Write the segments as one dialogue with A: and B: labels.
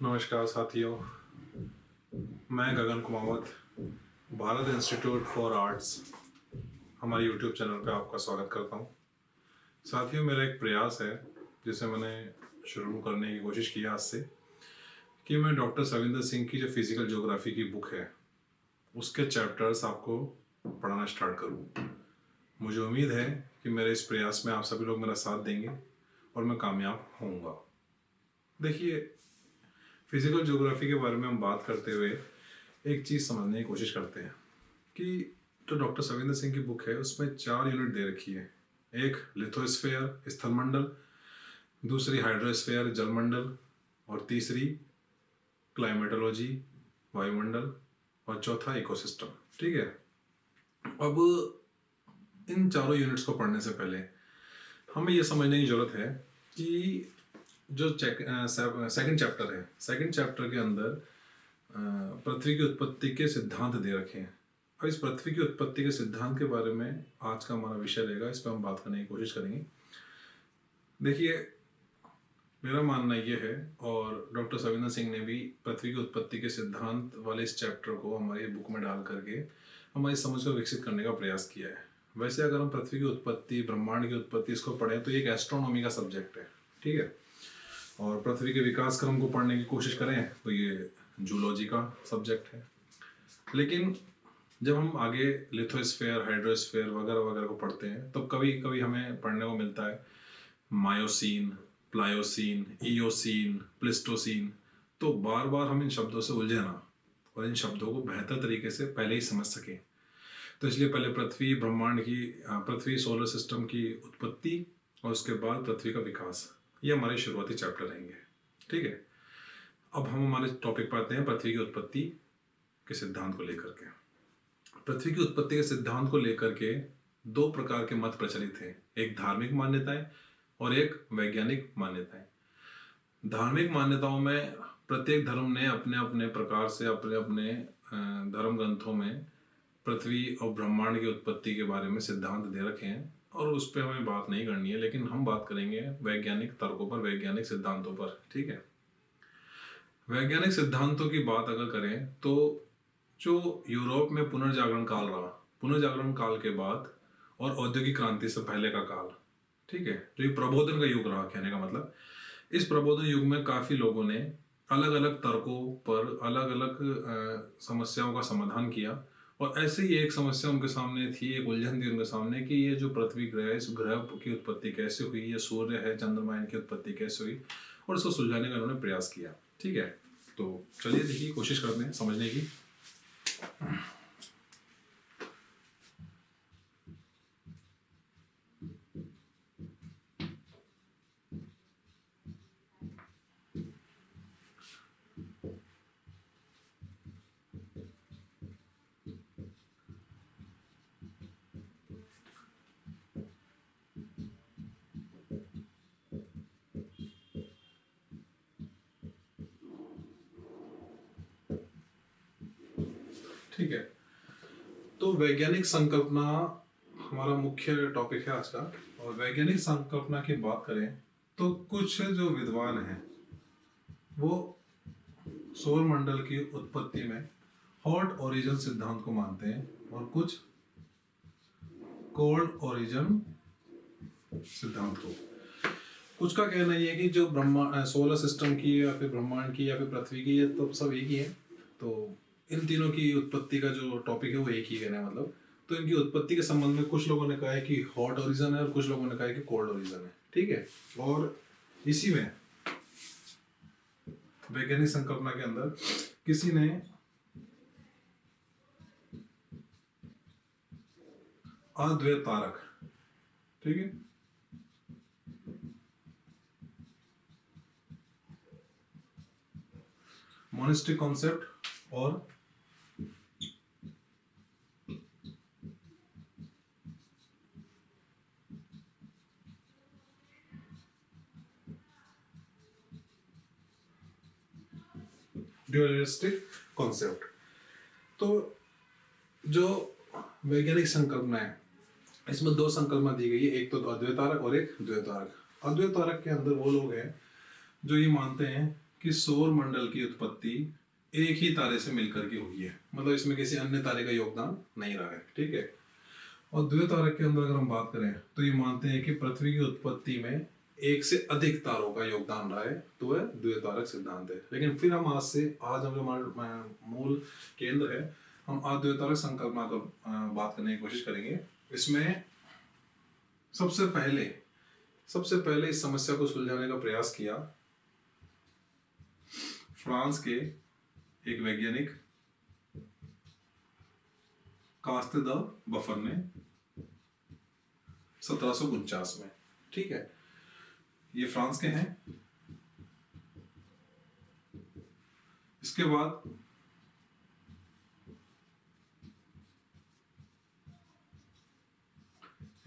A: नमस्कार साथियों, मैं Gagan Kumawat, Bharat institute for arts हमारे यूट्यूब चैनल पे आपका स्वागत करता हूँ। साथियों, मेरा एक प्रयास है जिसे मैंने शुरू करने की कोशिश की आज से कि मैं डॉक्टर सविंदर सिंह की जो फिजिकल ज्योग्राफी की बुक है उसके चैप्टर्स आपको पढ़ाना स्टार्ट करूँ। मुझे उम्मीद है कि मेरे इस प्रयास में आप सभी लोग मेरा साथ देंगे और मैं कामयाब होऊंगा। देखिए, फिजिकल ज्योग्राफी के बारे में हम बात करते हुए एक चीज़ समझने की कोशिश करते हैं कि जो डॉक्टर सविंदर सिंह की बुक है उसमें 4 यूनिट दे रखी है। एक लिथोस्फेयर स्थलमंडल, दूसरी हाइड्रोस्फेयर जलमंडल, और तीसरी क्लाइमेटोलॉजी वायुमंडल, और चौथा इकोसिस्टम। ठीक है। अब इन चारों यूनिट्स को पढ़ने से पहले हमें यह समझने की जरूरत है कि जो सेकंड चैप्टर है, सेकंड चैप्टर के अंदर पृथ्वी की उत्पत्ति के सिद्धांत दे रखे हैं। और इस पृथ्वी की उत्पत्ति के सिद्धांत के बारे में आज का हमारा विषय रहेगा। इस पर हम बात करने की कोशिश करेंगे। देखिए, मेरा मानना यह है, और डॉक्टर सविंदर सिंह ने भी पृथ्वी की उत्पत्ति के सिद्धांत वाले इस चैप्टर को हमारी बुक में डाल करके हमारी समझ को विकसित करने का प्रयास किया है। वैसे अगर हम पृथ्वी की उत्पत्ति, ब्रह्मांड की उत्पत्ति इसको पढ़ें तो ये एक एस्ट्रोनॉमी का सब्जेक्ट है। ठीक है। और पृथ्वी के विकास क्रम को पढ़ने की कोशिश करें तो ये जूलॉजी का सब्जेक्ट है। लेकिन जब हम आगे लिथोस्फेयर, हाइड्रोस्फेयर वगैरह वगैरह को पढ़ते हैं तो कभी कभी हमें पढ़ने को मिलता है मायोसीन, प्लायोसीन, इयोसीन, प्लिस्टोसीन। तो बार बार हम इन शब्दों से उलझे ना और इन शब्दों को बेहतर तरीके से पहले ही समझ सकें, तो इसलिए पहले पृथ्वी, ब्रह्मांड की, पृथ्वी सोलर सिस्टम की उत्पत्ति और उसके बाद पृथ्वी का विकास, ये हमारे शुरुआती चैप्टर रहेंगे। ठीक है। अब हम हमारे टॉपिक पर आते हैं, पृथ्वी की उत्पत्ति के सिद्धांत को लेकर के। पृथ्वी की उत्पत्ति के सिद्धांत को लेकर के दो प्रकार के मत प्रचलित हैं, एक धार्मिक मान्यताएं और एक वैज्ञानिक मान्यताएं। धार्मिक मान्यताओं में प्रत्येक धर्म ने अपने अपने प्रकार से अपने अपने धर्म ग्रंथों में पृथ्वी और ब्रह्मांड की उत्पत्ति के बारे में सिद्धांत दे रखे हैं, और उस पर हमें बात नहीं करनी है। लेकिन हम बात करेंगे वैज्ञानिक तर्कों पर, वैज्ञानिक सिद्धांतों पर। ठीक है। वैज्ञानिक सिद्धांतों की बात अगर करें तो जो यूरोप में पुनर्जागरण काल रहा, पुनर्जागरण काल के बाद और औद्योगिक क्रांति से पहले का काल, ठीक है, जो ये प्रबोधन का युग रहा, कहने का मतलब इस प्रबोधन युग में काफी लोगों ने अलग अलग तर्कों पर अलग अलग समस्याओं का समाधान किया। और ऐसे ही एक समस्या उनके सामने थी, एक उलझन थी उनके सामने कि ये जो पृथ्वी ग्रह है, इस ग्रह की उत्पत्ति कैसे हुई, ये सूर्य है, चंद्रमा, इनकी उत्पत्ति कैसे हुई, और इसको सुलझाने का उन्होंने प्रयास किया। ठीक है। तो चलिए देखिए, कोशिश करते हैं समझने की। ठीक है। तो वैज्ञानिक संकल्पना हमारा मुख्य टॉपिक है आज का। और वैज्ञानिक संकल्पना की बात करें तो कुछ जो विद्वान हैं वो सौर मंडल की उत्पत्ति में हॉट ओरिजिन सिद्धांत को मानते हैं, और कुछ कोल्ड ओरिजिन सिद्धांत को। कुछ का कहना ये है कि जो सोलर सिस्टम की या फिर ब्रह्मांड की या फिर पृथ्वी की, ये तो सब एक ही है। तो इन तीनों की उत्पत्ति का जो टॉपिक है वो एक ही है, मतलब। तो इनकी उत्पत्ति के संबंध में कुछ लोगों ने कहा है कि हॉट ओरिजिन है और कुछ लोगों ने कहा है कि कोल्ड ओरिजिन है। ठीक है। और इसी में वैज्ञानिक संकल्पना के अंदर किसी ने अद्वैतारक, ठीक है, मोनिस्टिक कॉन्सेप्ट और ड्यूअलिस्टिक कॉन्सेप्ट। तो जो वैज्ञानिक संकल्पना है इसमें दो संकल्पना दी गई है, एक तो अद्वैतारक और एक द्वैतारक। अद्वैतारक के अंदर वो लोग हैं जो ये मानते हैं कि सौर मंडल की उत्पत्ति एक ही तारे से मिलकर के हुई है, मतलब इसमें किसी अन्य तारे का योगदान नहीं रहा है, ठीक है। और द्वितारक के अंदर अगर हम बात करें तो ये मानते हैं कि पृथ्वी की उत्पत्ति में एक से अधिक तारों का योगदान रहा है, तो वह द्वितारक सिद्धांत है। लेकिन फिर हम आज हम जो हमारा मूल केंद्र है, हम अद्वितारक संकल्पना को बात करने की कोशिश करेंगे। इसमें सबसे पहले इस समस्या को सुलझाने का प्रयास किया फ्रांस के एक वैज्ञानिक कास्ते द बफर ने 1749 में, ठीक है। ये फ्रांस के हैं। इसके बाद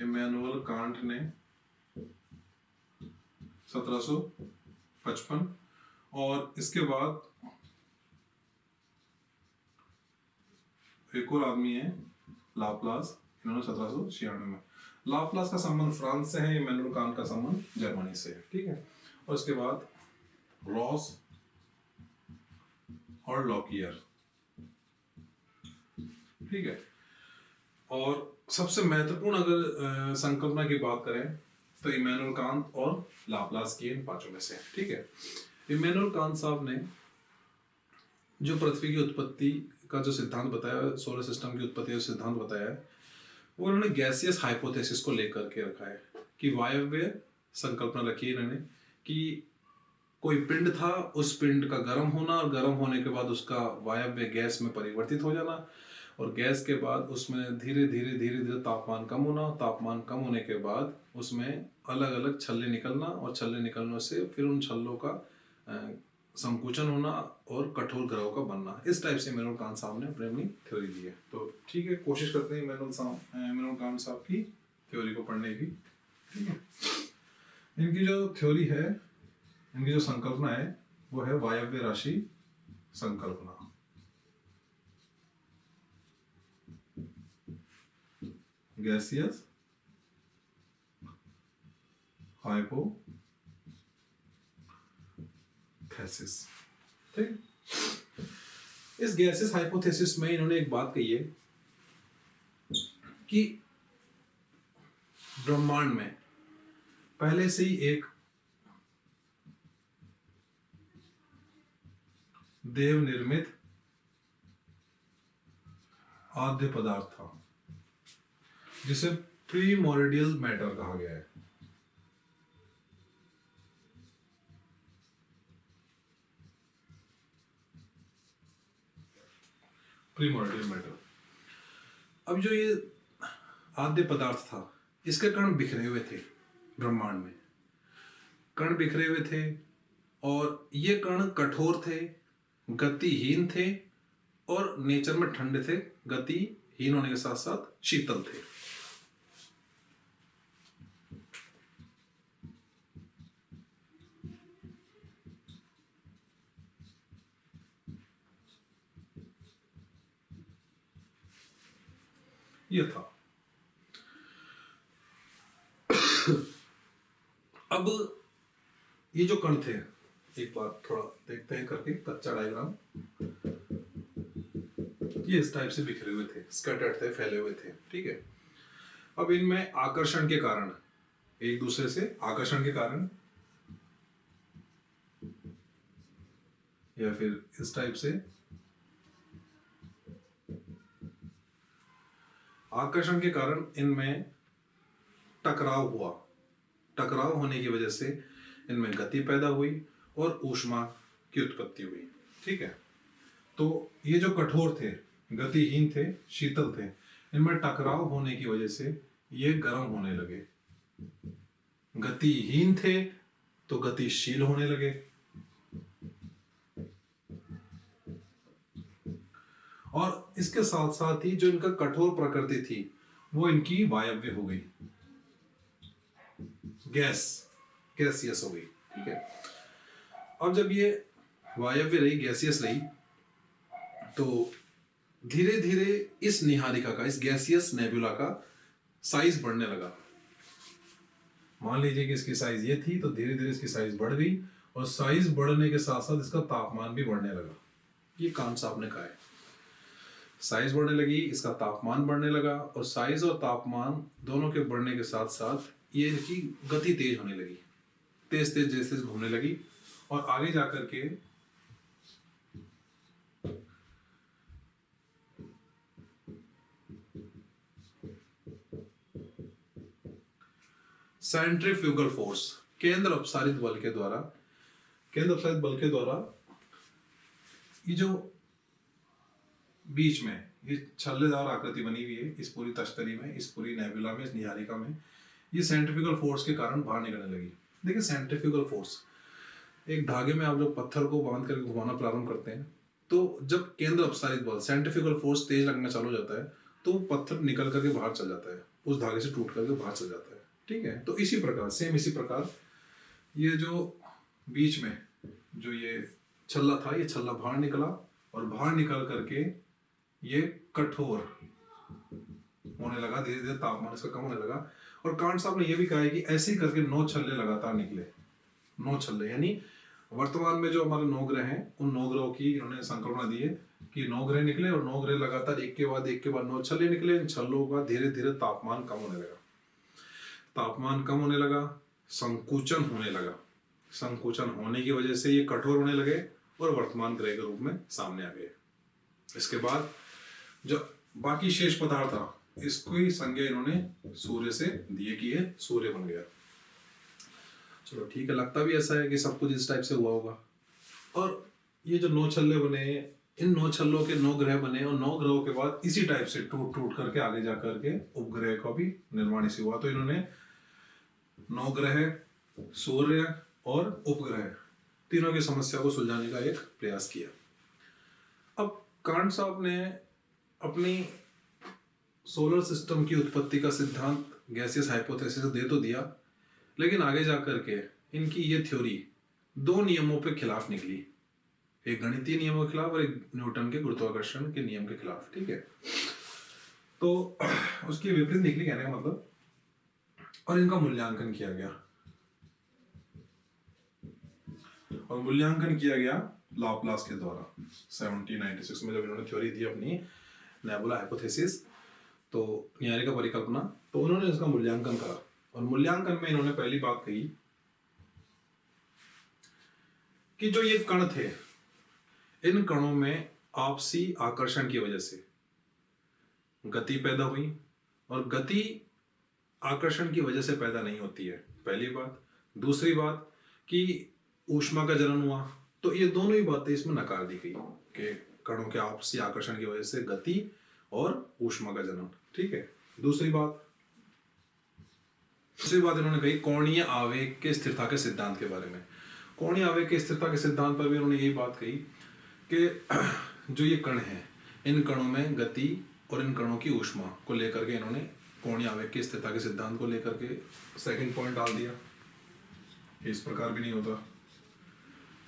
A: इमैनुअल कांट ने 1755, और इसके बाद एक और आदमी है लाप्लास, इन्होंने 1796 में। लाप्लास का संबंध फ्रांस से है, इमैनुअल कांट का संबंध जर्मनी से है, ठीक है। और इसके बाद रॉस और लॉकियर, ठीक है। और सबसे महत्वपूर्ण अगर संकल्पना की बात करें तो इमैनुअल कांट और लाप्लास की इन पांचों में से, ठीक है। इमैनुअल कांट साहब ने जो पृथ्वी की उत्पत्ति का जो सिद्धांत बताया, सोलर सिस्टम की उत्पत्ति का सिद्धांत बताया है, वो उन्होंने गैसियस हाइपोथेसिस को लेकर के रखा है कि वायव्य संकल्पना रखी है इन्होंने कि कोई पिंड था, उस पिंड का गर्म होना और गर्म होने के बाद उसका वायव्य गैस में परिवर्तित हो जाना, और गैस के बाद उसमें धीरे धीरे तापमान कम होना, तापमान कम होने के बाद उसमें अलग अलग छल्ले निकलना, और छल्ले निकलने से फिर उन छल्लों का संकुचन होना और कठोर ग्रहों का बनना। इस टाइप से इमैनुअल कांट साहब ने अपनी थ्योरी दी है। तो ठीक है, कोशिश करते हैं इमैनुअल कांट साहब की थ्योरी को पढ़ने की, ठीक है। इनकी जो थ्योरी है, इनकी जो संकल्पना है, वो है वायव्य राशि संकल्पना। गैसियस हाइपोथेसिस, ठीक। इस गैसियस हाइपोथेसिस में इन्होंने एक बात कही है कि ब्रह्मांड में पहले से ही एक देव निर्मित आद्य पदार्थ था जिसे प्रीमोर्डियल मैटर कहा गया है। Primordial matter. अब जो ये आद्य पदार्थ था, इसके कण बिखरे हुए थे ब्रह्मांड में, कण बिखरे हुए थे, और ये कण कठोर थे, गतिहीन थे, और नेचर में ठंडे थे, गतिहीन होने के साथ साथ शीतल थे। ये था। अब ये जो कण थे, एक बार थोड़ा देखते हैं करके कच्चा डायग्राम। ये इस टाइप से बिखरे हुए थे, स्कैटर्ड थे, फैले हुए थे, ठीक है। अब इनमें आकर्षण के कारण, एक दूसरे से आकर्षण के कारण, या फिर इस टाइप से आकर्षण के कारण इनमें टकराव हुआ। टकराव होने की वजह से इनमें गति पैदा हुई और ऊष्मा की उत्पत्ति हुई, ठीक है। तो ये जो कठोर थे, गतिहीन थे, शीतल थे, इनमें टकराव होने की वजह से ये गर्म होने लगे। गतिहीन थे तो गतिशील होने लगे, और इसके साथ साथ ही जो इनका कठोर प्रकृति थी वो इनकी वायव्य हो गई, गैसियस हो गई, ठीक है। अब जब ये वायव्य रही, गैसियस रही, तो धीरे धीरे इस निहारिका का, इस गैसियस नेबुला का साइज बढ़ने लगा। मान लीजिए कि इसकी साइज ये थी, तो धीरे धीरे इसकी साइज बढ़ गई और साइज बढ़ने के साथ साथ इसका तापमान भी बढ़ने लगा। ये कांट साहब ने कहा है, साइज बढ़ने लगी, इसका तापमान बढ़ने लगा, और साइज और तापमान दोनों के बढ़ने के साथ साथ ये इसकी गति तेज होने लगी, तेज तेज जैसे घूमने लगी, और आगे जाकर के सेंट्रीफ्यूगल फोर्स, केंद्र अपसारित बल के द्वारा, केंद्र अपसारित बल के द्वारा ये जो बीच में ये छल्लेदार आकृति बनी हुई है इस पूरी तश्तरी में, इस पूरी नेबुला में, इस निहारिका में, ये सेंट्रीफ्यूगल फोर्स के कारण बाहर निकलने लगी। देखिए सेंट्रीफ्यूगल फोर्स, एक धागे में आप जब पत्थर को बांध करके घुमाना प्रारंभ करते हैं तो जब केंद्र अपसारित बल सेंट्रीफ्यूगल फोर्स तेज लगना चालू हो जाता है तो पत्थर निकल करके बाहर चल जाता है, उस धागे से टूट करके बाहर चल जाता है। ठीक है, तो इसी प्रकार सेम इसी प्रकार ये जो बीच में जो ये छल्ला था, ये छल्ला बाहर निकला, और बाहर निकल करके ये कठोर होने लगा, धीरे धीरे तापमान इसका कम होने लगा। और कांट साहब ने यह भी कहा है कि ऐसे ही करके 9 छल्ले लगातार निकले, 9 छल्ले, यानी वर्तमान में जो हमारे 9 ग्रह हैं उन 9 ग्रहों की इन्होंने संकल्पना दी है कि 9 ग्रह निकले, और 9 ग्रह लगातार एक के बाद 9 छल्ले निकले। इन छल्लों का धीरे धीरे तापमान कम होने लगा, तापमान कम होने लगा, संकुचन होने लगा, संकुचन होने की वजह से ये कठोर होने लगे और वर्तमान ग्रह के रूप में सामने आ गए। इसके बाद जो बाकी शेष पदार्थ था इसको ही संज्ञा इन्होंने सूर्य से दिए कि ये सूर्य बन गया। चलो ठीक है, लगता भी ऐसा है कि सब कुछ इस टाइप से हुआ होगा। और ये जो 9 छल्ले बने, इन 9 छल्लों के 9 ग्रह बने, और 9 ग्रहों के बाद इसी टाइप से टूट टूट करके आगे जा करके उपग्रह का भी निर्माण इसी हुआ। तो इन्होंने 9 ग्रह, सूर्य और उपग्रह तीनों की समस्या को सुलझाने का एक प्रयास किया। अब कांट साहब ने अपनी सोलर सिस्टम की उत्पत्ति का सिद्धांत गैसियस हाइपोथेसिस दे तो दिया, लेकिन आगे जा करके इनकी ये थ्योरी 2 नियमों पे खिलाफ निकली, एक गणितीय नियमों के खिलाफ और एक न्यूटन के गुरुत्वाकर्षण के नियम के खिलाफ। ठीक है, तो उसकी विपरीत निकली कहने का मतलब, और इनका मूल्यांकन किया गया, और मूल्यांकन किया गया लाप्लास के द्वारा 1796 में जब इन्होंने थ्योरी दी अपनी नेबुला हाइपोथेसिस, तो निहारिका परिकल्पना, तो उन्होंने इसका मूल्यांकन करा। और मूल्यांकन में इन्होंने पहली बात कही कि जो ये कण थे, इन कणों में आपसी आकर्षण की वजह से गति पैदा हुई, और गति आकर्षण की वजह से पैदा नहीं होती है, पहली बात। दूसरी बात कि ऊष्मा का जनन हुआ, तो ये दोनों ही बातें इसमें नकार दी गई कि कणों के आपसी आकर्षण की वजह से गति और ऊष्मा का जनन। ठीक है, दूसरी बात इन्होंने कही कोणीय आवेग के स्थिरता के सिद्धांत के बारे में। कोणीय आवेग के स्थिरता के सिद्धांत पर भी उन्होंने यही बात कही कि जो ये कण हैं, इन कणों में गति और इन कणों की ऊष्मा को लेकर के इन्होंने कोणीय आवेग की स्थिरता के सिद्धांत को लेकर के सेकंड पॉइंट डाल दिया, इस प्रकार भी नहीं होता।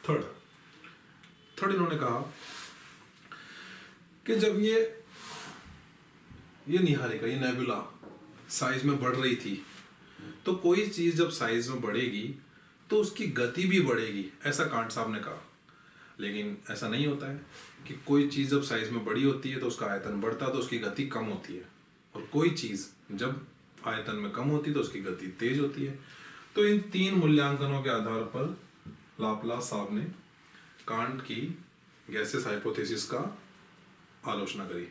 A: थर्ड इन्होंने कहा कि जब ये निहारिका, ये नेबुला साइज में बढ़ रही थी, तो कोई चीज जब साइज में बढ़ेगी तो उसकी गति भी बढ़ेगी, ऐसा कांट साहब ने कहा। लेकिन ऐसा नहीं होता है कि कोई चीज जब साइज में बड़ी होती है तो उसका आयतन बढ़ता है तो उसकी गति कम होती है, और कोई चीज जब आयतन में कम होती है तो उसकी गति तेज होती है। तो इन 3 मूल्यांकनों के आधार पर लाप्लास साहब ने कांट की गैसियस हाइपोथेसिस का आलोचना करी।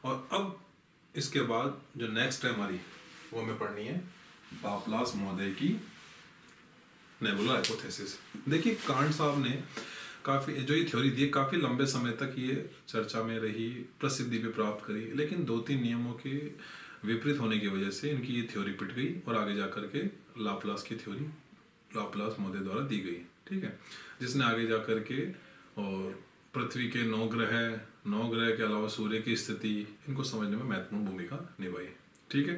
A: और अब इसके बाद जो नेक्स्ट है हमारी, वो हमें पढ़नी है लाप्लास महोदय की नेबुला हाइपोथेसिस। देखिए कांट साहब ने काफ़ी जो ये थ्योरी दी, काफ़ी लंबे समय तक ये चर्चा में रही, प्रसिद्धि भी प्राप्त करी, लेकिन 2-3 नियमों के विपरीत होने की वजह से इनकी ये थ्योरी पिट गई, और आगे जा करके लाप्लास की थ्योरी लाप्लास महोदय द्वारा दी गई। ठीक है, जिसने आगे जा करके और पृथ्वी के 9 ग्रह के अलावा सूर्य की स्थिति, इनको समझने में महत्वपूर्ण भूमिका निभाई। ठीक है।